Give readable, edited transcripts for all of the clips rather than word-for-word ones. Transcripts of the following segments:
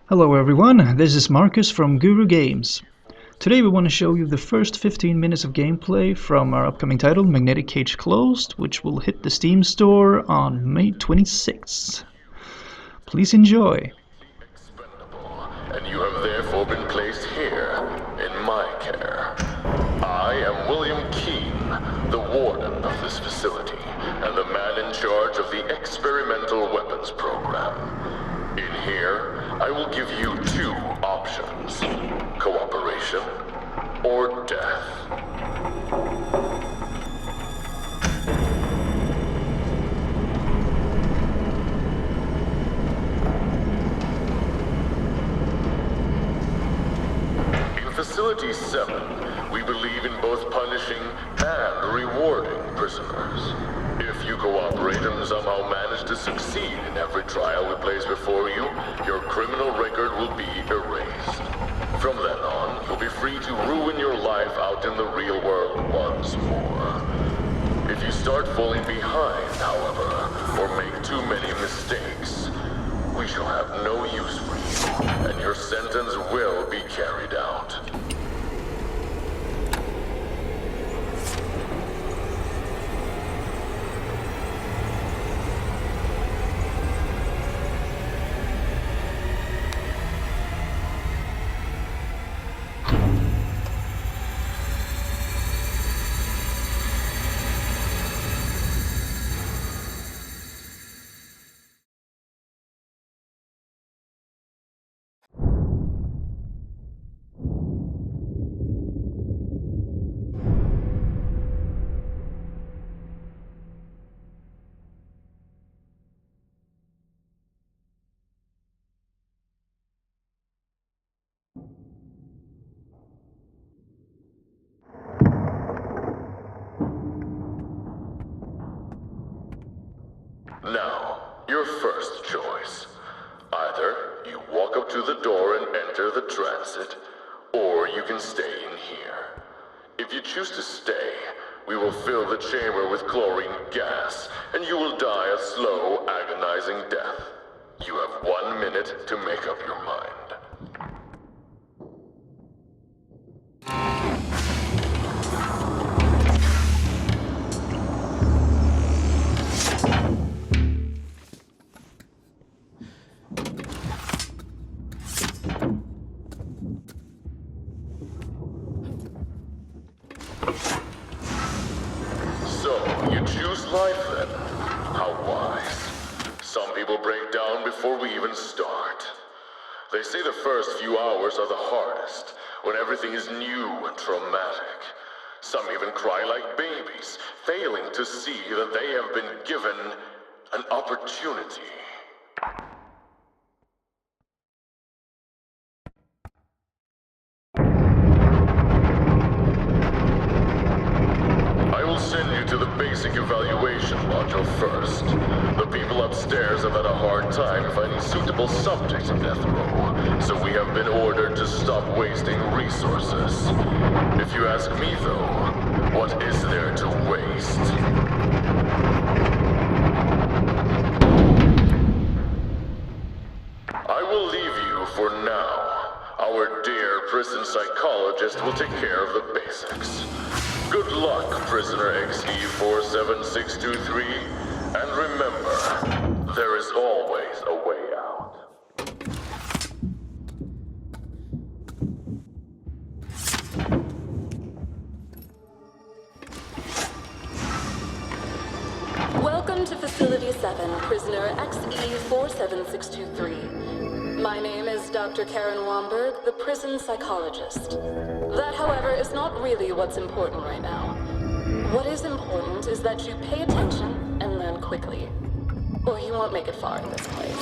Hello everyone, this is Marcus from Guru Games. Today we want to show you the first 15 minutes of gameplay from our upcoming title, Magnetic Cage Closed, which will hit the Steam store on May 26th. Please enjoy. And you have therefore been placed here, in my care. I am William Keene, the Warden of this facility, and the man in charge of the Experimental Weapons Program. In here, I will give you two options: cooperation or death. In Facility 7, we believe in both punishing and rewarding prisoners. If you cooperate and somehow manage to succeed in every trial we place before you, your criminal record will be erased. From then on, you'll be free to ruin your life out in the real world once more. If you start falling behind, however, or make too many mistakes, we shall have no use for you, and your sentence will be carried out. Now, your first choice. Either you walk up to the door and enter the transit, or you can stay in here. If you choose to stay, we will fill the chamber with chlorine gas, and you will die a slow, agonizing death. You have 1 minute to make up your mind. So, you choose life then? How wise. Some people break down before we even start. They say the first few hours are the hardest, when everything is new and traumatic. Some even cry like babies, failing to see that they have been given an opportunity. I will send you to the basic evaluation module first. The people upstairs have had a hard time finding suitable subjects in death row, so we have been ordered to stop wasting resources. If you ask me though, what is there to waste? I will leave you for now. Our dear prison psychologist will take care of the basics. Good luck, prisoner XE47623, and remember, there is always a way out. Welcome to Facility 7, prisoner XE47623. My name is Dr. Karen Womberg, the prison psychologist. That, however, is not really what's important right now. What is important is that you pay attention and learn quickly, or you won't make it far in this place.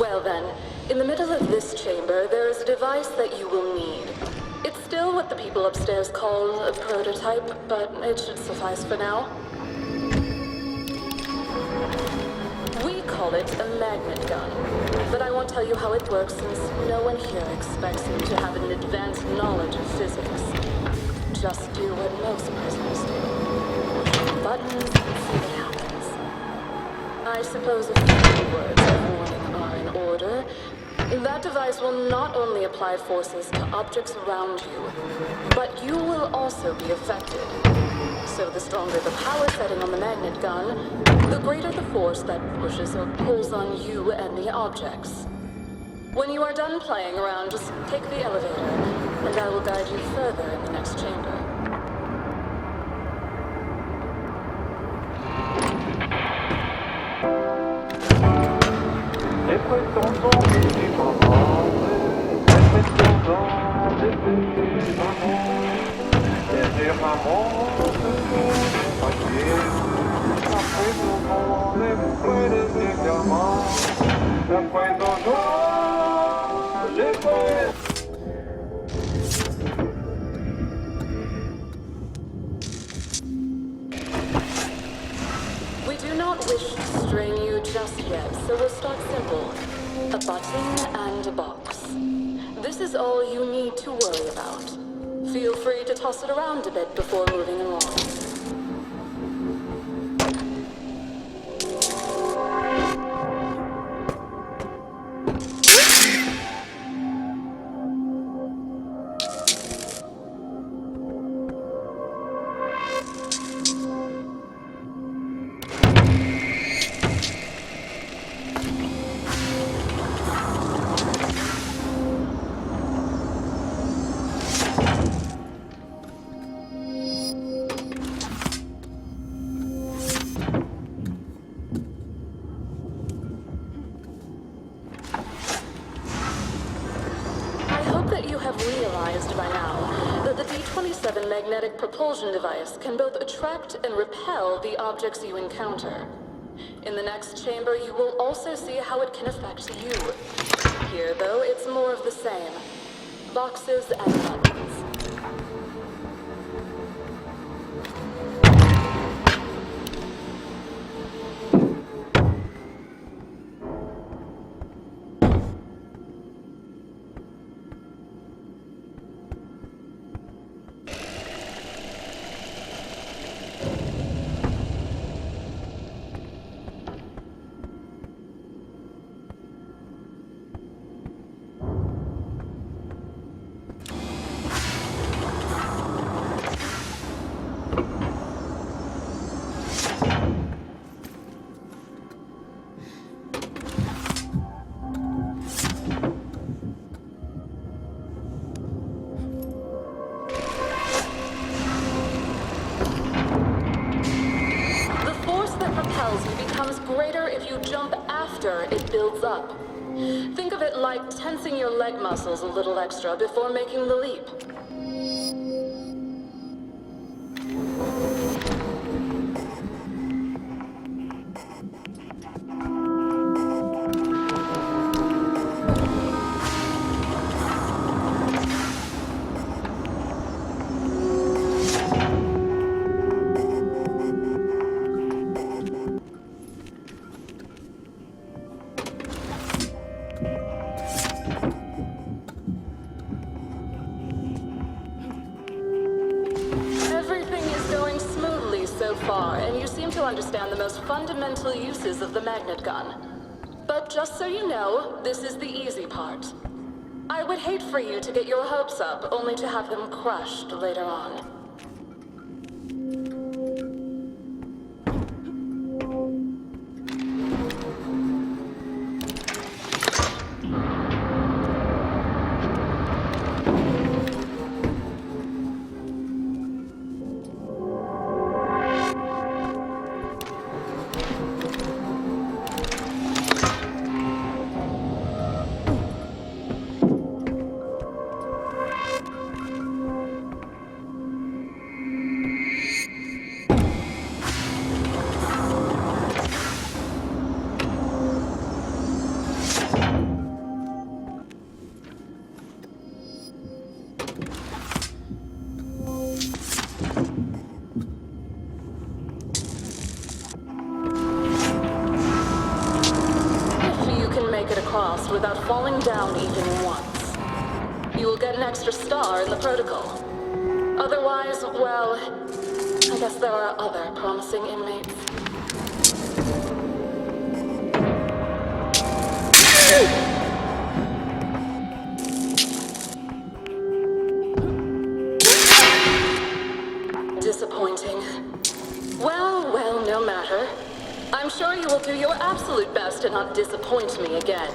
Well then, in the middle of this chamber, there is a device that you will need. It's still what the people upstairs call a prototype, but it should suffice for now. We call it a magnet gun, but I won't tell you how it works since no one here expects you to have an advanced knowledge of physics. Just do what most prisoners do. Buttons and see what happens. I suppose a few words of warning are in order. That device will not only apply forces to objects around you, but you will also be affected. So the stronger the power setting on the magnet gun, the greater the force that pushes or pulls on you and the objects. When you are done playing around, just take the elevator, and I will guide you further in the next chamber. We do not wish to strain you just yet, so we'll start simple. A button and a box. This is all you need to worry about. Feel free to toss it around a bit before moving along. Realized by now that the D-27 magnetic propulsion device can both attract and repel the objects you encounter. In the next chamber, you will also see how it can affect you. Here, though, it's more of the same. Boxes and buttons. Becomes greater if you jump after it builds up. Think of it like tensing your leg muscles a little extra before making the leap. So far, and you seem to understand the most fundamental uses of the magnet gun. But just so you know, this is the easy part. I would hate for you to get your hopes up, only to have them crushed later on. accomplished without falling down even once. You will get an extra star in the protocol. Otherwise, well, I guess there are other promising inmates. Disappointing. Well, no matter. I'm sure you will do your absolute best to not disappoint me again.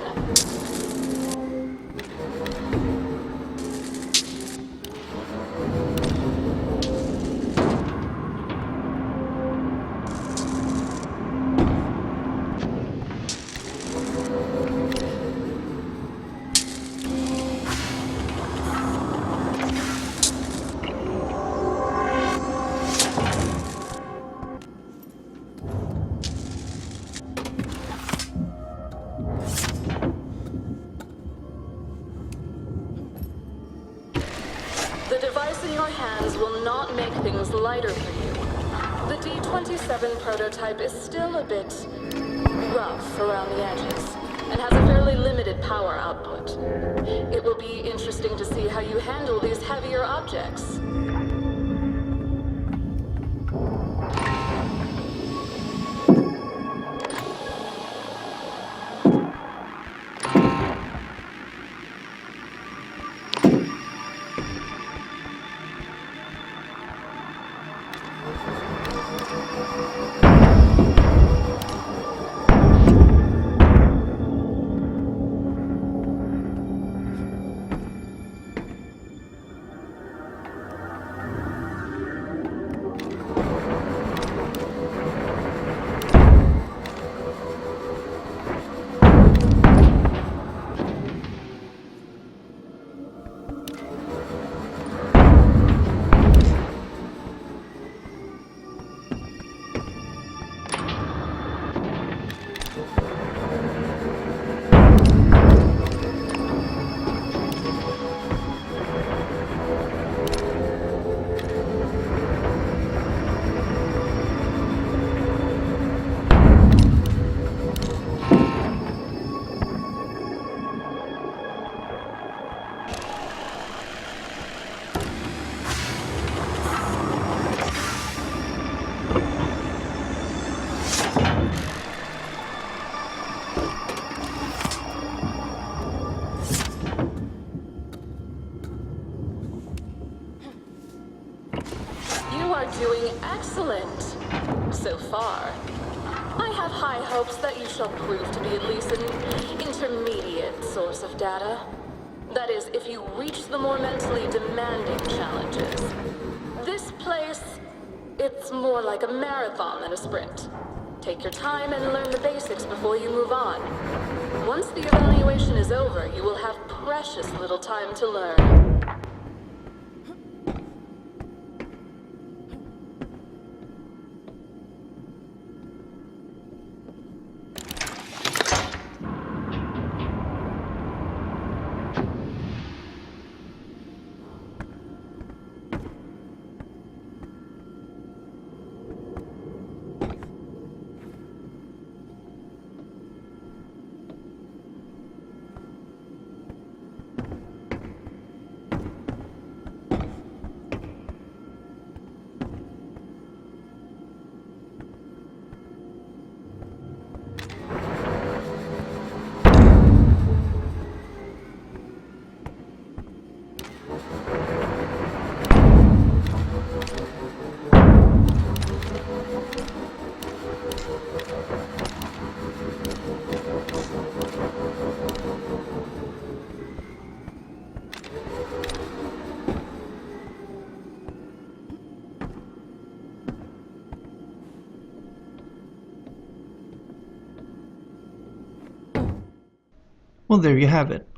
The device in your hands will not make things lighter for you. The D-27 prototype is still a bit rough around the edges, and has a fairly limited power output. It will be interesting to see how you handle these heavier objects. Doing excellent so far. I have high hopes that you shall prove to be at least an intermediate source of data. That is, if you reach the more mentally demanding challenges. This place, it's more like a marathon than a sprint. Take your time and learn the basics before you move on. Once the evaluation is over, you will have precious little time to learn. Well, there you have it.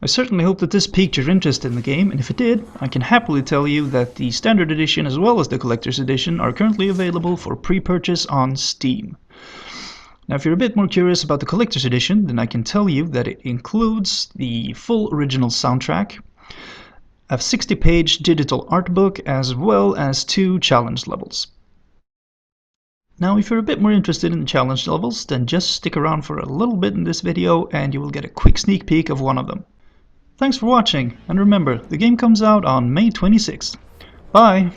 I certainly hope that this piqued your interest in the game, and if it did, I can happily tell you that the Standard Edition as well as the Collector's Edition are currently available for pre-purchase on Steam. Now, if you're a bit more curious about the Collector's Edition, then I can tell you that it includes the full original soundtrack, a 60-page digital art book, as well as 2 challenge levels. Now if you're a bit more interested in the challenge levels, then just stick around for a little bit in this video and you will get a quick sneak peek of one of them. Thanks for watching, and remember, the game comes out on May 26th. Bye!